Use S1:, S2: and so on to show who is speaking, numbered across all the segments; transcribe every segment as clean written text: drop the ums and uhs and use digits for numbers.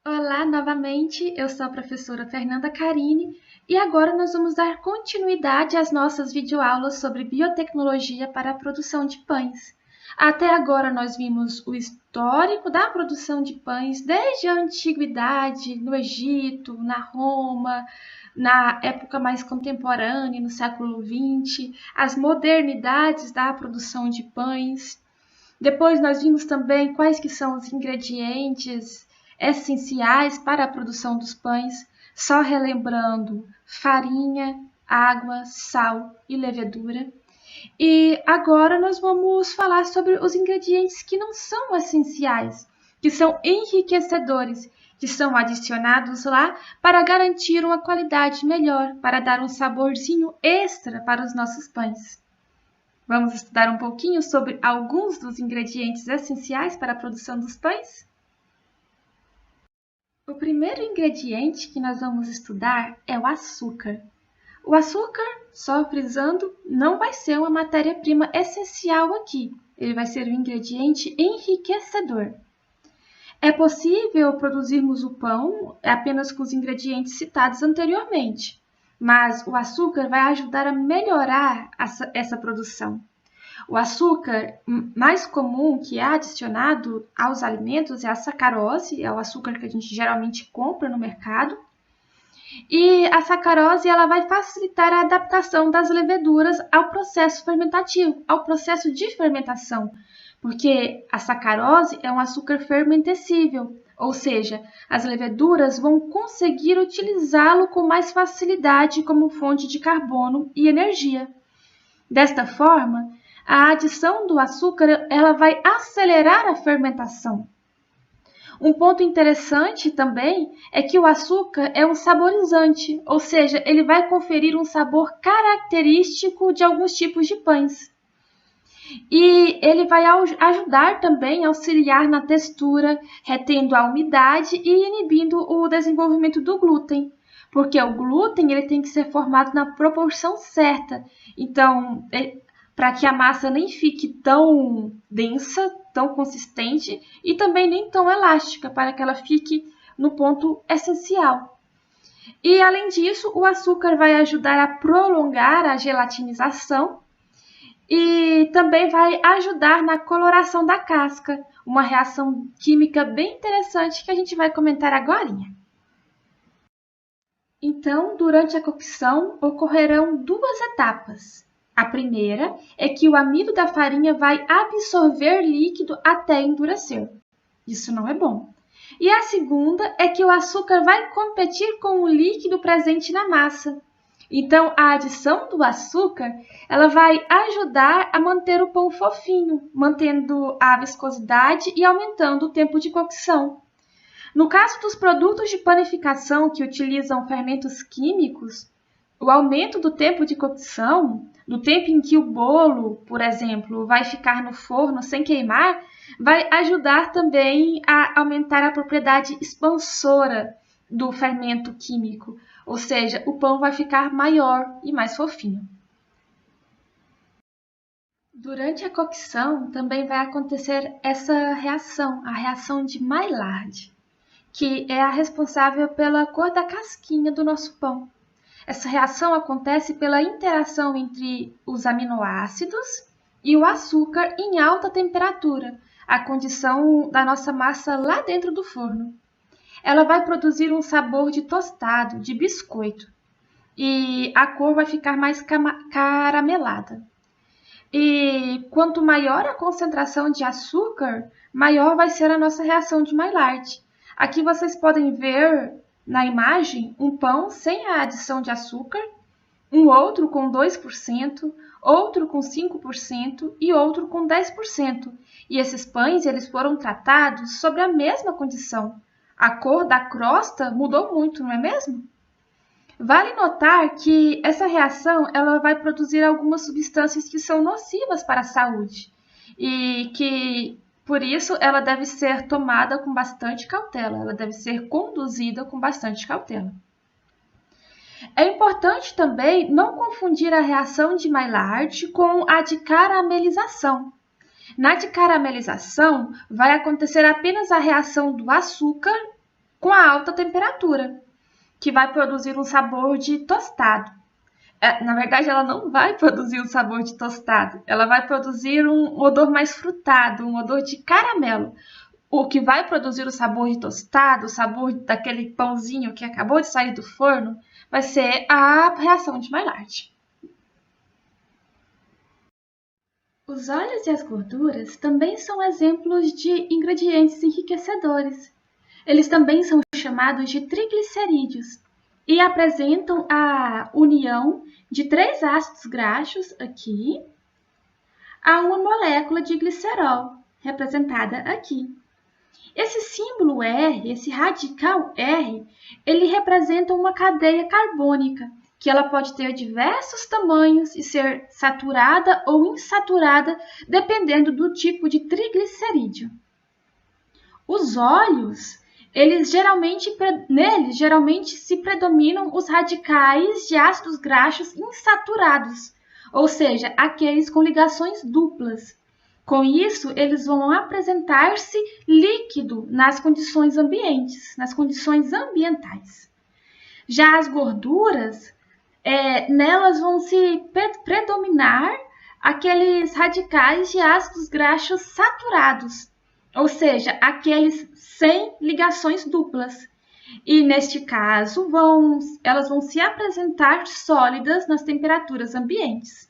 S1: Olá, novamente, eu sou a professora Fernanda Carini e agora nós vamos dar continuidade às nossas videoaulas sobre biotecnologia para a produção de pães. Até agora nós vimos o histórico da produção de pães desde a antiguidade, no Egito, na Roma, na época mais contemporânea, no século XX, as modernidades da produção de pães. Depois nós vimos também quais que são os ingredientes essenciais para a produção dos pães, só relembrando: farinha, água, sal e levedura. E agora nós vamos falar sobre os ingredientes que não são essenciais, que são enriquecedores, que são adicionados lá para garantir uma qualidade melhor, para dar um saborzinho extra para os nossos pães. Vamos estudar um pouquinho sobre alguns dos ingredientes essenciais para a produção dos pães? O primeiro ingrediente que nós vamos estudar é o açúcar. O açúcar, só frisando, não vai ser uma matéria-prima essencial aqui. Ele vai ser um ingrediente enriquecedor. É possível produzirmos o pão apenas com os ingredientes citados anteriormente, mas o açúcar vai ajudar a melhorar essa produção. O açúcar mais comum que é adicionado aos alimentos é a sacarose, é o açúcar que a gente geralmente compra no mercado. E a sacarose ela vai facilitar a adaptação das leveduras ao processo fermentativo, ao processo de fermentação, porque a sacarose é um açúcar fermentescível, ou seja, as leveduras vão conseguir utilizá-lo com mais facilidade como fonte de carbono e energia. Desta forma, a adição do açúcar ela vai acelerar a fermentação. Um ponto interessante também é que o açúcar é um saborizante, ou seja, ele vai conferir um sabor característico de alguns tipos de pães. E ele vai ajudar também a auxiliar na textura, retendo a umidade e inibindo o desenvolvimento do glúten, porque o glúten ele tem que ser formado na proporção certa. Então, para que a massa nem fique tão densa, tão consistente e também nem tão elástica, para que ela fique no ponto essencial. E, além disso, o açúcar vai ajudar a prolongar a gelatinização e também vai ajudar na coloração da casca, uma reação química bem interessante que a gente vai comentar agora. Então, durante a cocção, ocorrerão duas etapas. A primeira é que o amido da farinha vai absorver líquido até endurecer. Isso não é bom. E a segunda é que o açúcar vai competir com o líquido presente na massa. Então, a adição do açúcar ela vai ajudar a manter o pão fofinho, mantendo a viscosidade e aumentando o tempo de cocção. No caso dos produtos de panificação que utilizam fermentos químicos, o aumento do tempo de cocção, do tempo em que o bolo, por exemplo, vai ficar no forno sem queimar, vai ajudar também a aumentar a propriedade expansora do fermento químico, ou seja, o pão vai ficar maior e mais fofinho. Durante a cocção também vai acontecer essa reação, a reação de Maillard, que é a responsável pela cor da casquinha do nosso pão. Essa reação acontece pela interação entre os aminoácidos e o açúcar em alta temperatura, a condição da nossa massa lá dentro do forno. Ela vai produzir um sabor de tostado, de biscoito, e a cor vai ficar mais caramelada. E quanto maior a concentração de açúcar, maior vai ser a nossa reação de Maillard. Aqui vocês podem ver na imagem um pão sem a adição de açúcar, um outro com 2%, outro com 5% e outro com 10%. E esses pães eles foram tratados sobre a mesma condição. A cor da crosta mudou muito, não é mesmo? Vale notar que essa reação ela vai produzir algumas substâncias que são nocivas para a saúde e que, por isso, ela deve ser tomada com bastante cautela, ela deve ser conduzida com bastante cautela. É importante também não confundir a reação de Maillard com a de caramelização. Na de caramelização, vai acontecer apenas a reação do açúcar com a alta temperatura, que vai produzir um sabor de tostado. Na verdade, ela não vai produzir um sabor de tostado, ela vai produzir um odor mais frutado, um odor de caramelo. O que vai produzir o sabor de tostado, o sabor daquele pãozinho que acabou de sair do forno, vai ser a reação de Maillard. Os óleos e as gorduras também são exemplos de ingredientes enriquecedores. Eles também são chamados de triglicerídeos e apresentam a união de 3 ácidos graxos aqui a uma molécula de glicerol, representada aqui. Esse símbolo R, esse radical R, ele representa uma cadeia carbônica, que ela pode ter diversos tamanhos e ser saturada ou insaturada, dependendo do tipo de triglicerídeo. Os óleos, neles geralmente se predominam os radicais de ácidos graxos insaturados, ou seja, aqueles com ligações duplas. Com isso, eles vão apresentar-se líquido nas condições ambientes, nas condições ambientais. Já as gorduras, nelas vão se predominar aqueles radicais de ácidos graxos saturados, ou seja, aqueles sem ligações duplas. E, neste caso, elas vão se apresentar sólidas nas temperaturas ambientes.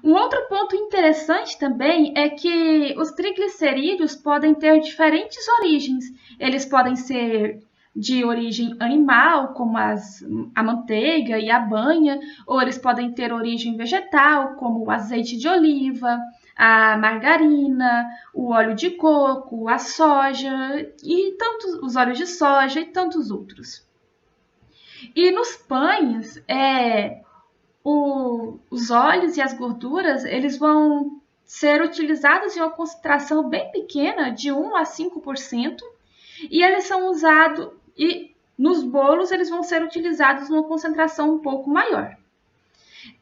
S1: Um outro ponto interessante também é que os triglicerídeos podem ter diferentes origens. Eles podem ser de origem animal, como a manteiga e a banha, ou eles podem ter origem vegetal, como o azeite de oliva, a margarina, o óleo de coco, a soja, os óleos de soja e tantos outros. E nos pães, os óleos e as gorduras, eles vão ser utilizados em uma concentração bem pequena, de 1 a 5%, e eles são usados, e nos bolos eles vão ser utilizados numa concentração um pouco maior.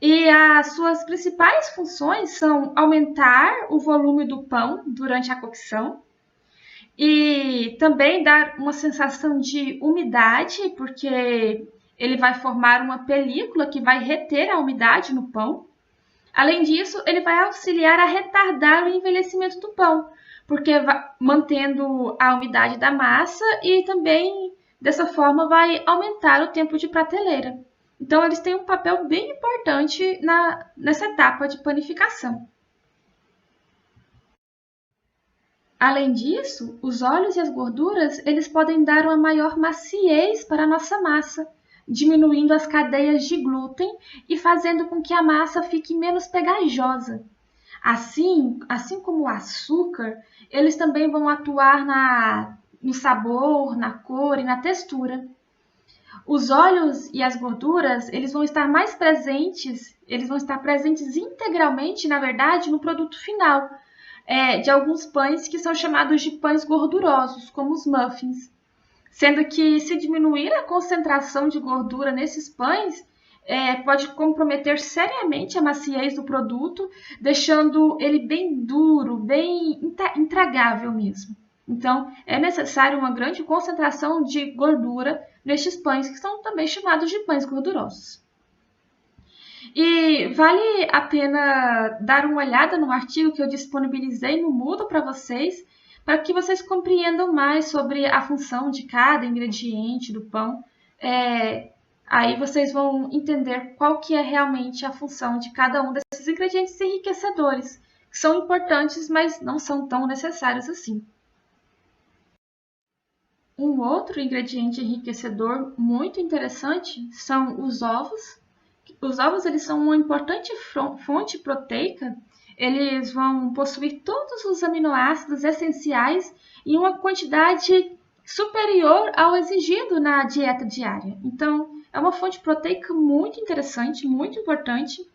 S1: E as suas principais funções são aumentar o volume do pão durante a cocção e também dar uma sensação de umidade, porque ele vai formar uma película que vai reter a umidade no pão. Além disso, ele vai auxiliar a retardar o envelhecimento do pão, porque mantendo a umidade da massa e também, dessa forma, vai aumentar o tempo de prateleira. Então, eles têm um papel bem importante nessa etapa de panificação. Além disso, os óleos e as gorduras, eles podem dar uma maior maciez para a nossa massa, diminuindo as cadeias de glúten e fazendo com que a massa fique menos pegajosa. Assim como o açúcar, eles também vão atuar no sabor, na cor e na textura. Os óleos e as gorduras, eles vão estar presentes integralmente, na verdade, no produto final, de alguns pães que são chamados de pães gordurosos, como os muffins. Sendo que, se diminuir a concentração de gordura nesses pães, pode comprometer seriamente a maciez do produto, deixando ele bem duro, bem intragável mesmo. Então, é necessário uma grande concentração de gordura nestes pães, que são também chamados de pães gordurosos. E vale a pena dar uma olhada no artigo que eu disponibilizei no Moodle para vocês, para que vocês compreendam mais sobre a função de cada ingrediente do pão. Aí vocês vão entender qual que é realmente a função de cada um desses ingredientes enriquecedores, que são importantes, mas não são tão necessários assim. Um outro ingrediente enriquecedor muito interessante são os ovos. Os ovos, eles são uma importante fonte proteica. Eles vão possuir todos os aminoácidos essenciais em uma quantidade superior ao exigido na dieta diária. Então, é uma fonte proteica muito interessante, muito importante.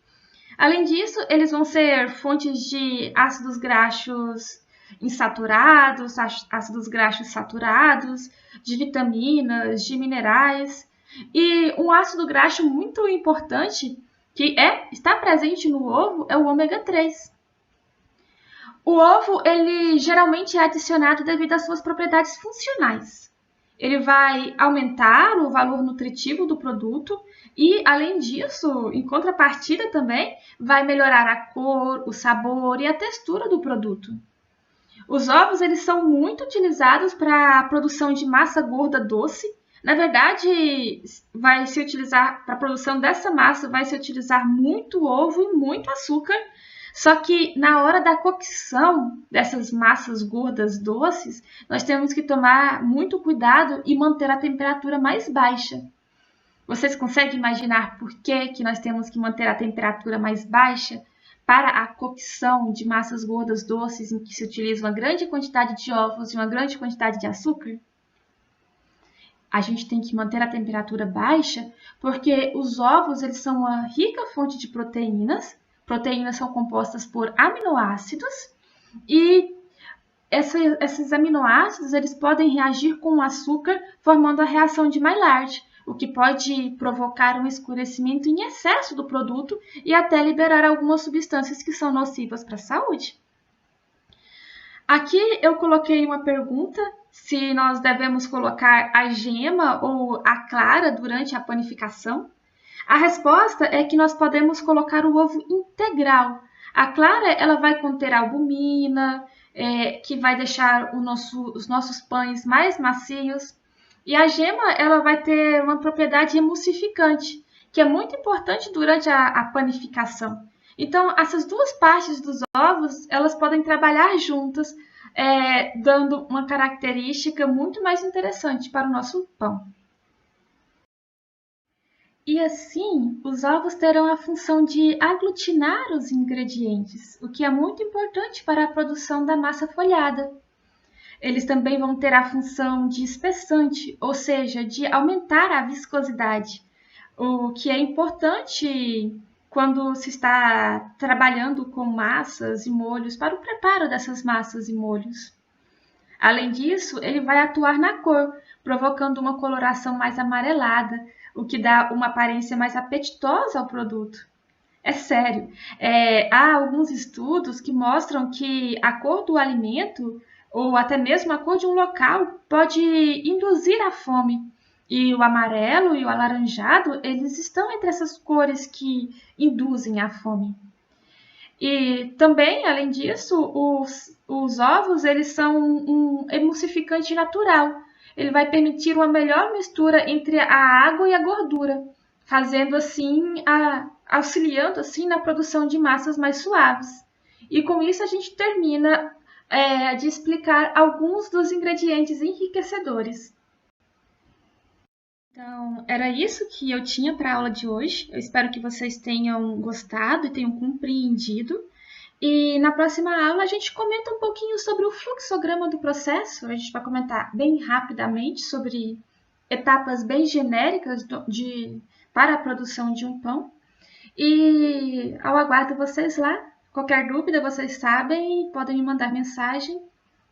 S1: Além disso, eles vão ser fontes de ácidos graxos insaturados, ácidos graxos saturados, de vitaminas, de minerais. E um ácido graxo muito importante que está presente no ovo é o ômega 3. O ovo, ele geralmente é adicionado devido às suas propriedades funcionais. Ele vai aumentar o valor nutritivo do produto e, além disso, em contrapartida também, vai melhorar a cor, o sabor e a textura do produto. Os ovos eles são muito utilizados para a produção de massa gorda doce. Na verdade, vai se utilizar para a produção dessa massa, vai se utilizar muito ovo e muito açúcar. Só que na hora da cocção dessas massas gordas doces, nós temos que tomar muito cuidado e manter a temperatura mais baixa. Vocês conseguem imaginar por que nós temos que manter a temperatura mais baixa para a cocção de massas gordas doces em que se utiliza uma grande quantidade de ovos e uma grande quantidade de açúcar? A gente tem que manter a temperatura baixa porque os ovos eles são uma rica fonte de proteínas. Proteínas são compostas por aminoácidos e esses aminoácidos eles podem reagir com o açúcar formando a reação de Maillard, o que pode provocar um escurecimento em excesso do produto e até liberar algumas substâncias que são nocivas para a saúde. Aqui eu coloquei uma pergunta se nós devemos colocar a gema ou a clara durante a panificação. A resposta é que nós podemos colocar o ovo integral. A clara ela vai conter albumina, que vai deixar os nossos pães mais macios. E a gema ela vai ter uma propriedade emulsificante, que é muito importante durante a panificação. Então, essas duas partes dos ovos, elas podem trabalhar juntas, dando uma característica muito mais interessante para o nosso pão. E assim, os ovos terão a função de aglutinar os ingredientes, o que é muito importante para a produção da massa folhada. Eles também vão ter a função de espessante, ou seja, de aumentar a viscosidade, o que é importante quando se está trabalhando com massas e molhos para o preparo dessas massas e molhos. Além disso, ele vai atuar na cor, provocando uma coloração mais amarelada, o que dá uma aparência mais apetitosa ao produto. É sério, há alguns estudos que mostram que a cor do alimento ou até mesmo a cor de um local pode induzir a fome. E o amarelo e o alaranjado, eles estão entre essas cores que induzem a fome. E também, além disso, os ovos eles são um emulsificante natural. Ele vai permitir uma melhor mistura entre a água e a gordura, fazendo assim, auxiliando assim na produção de massas mais suaves. E com isso a gente termina de explicar alguns dos ingredientes enriquecedores. Então, era isso que eu tinha para a aula de hoje. Eu espero que vocês tenham gostado e tenham compreendido. E na próxima aula a gente comenta um pouquinho sobre o fluxograma do processo. A gente vai comentar bem rapidamente sobre etapas bem genéricas para a produção de um pão. E eu aguardo vocês lá. Qualquer dúvida, vocês sabem, podem me mandar mensagem.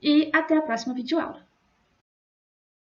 S1: E até a próxima videoaula.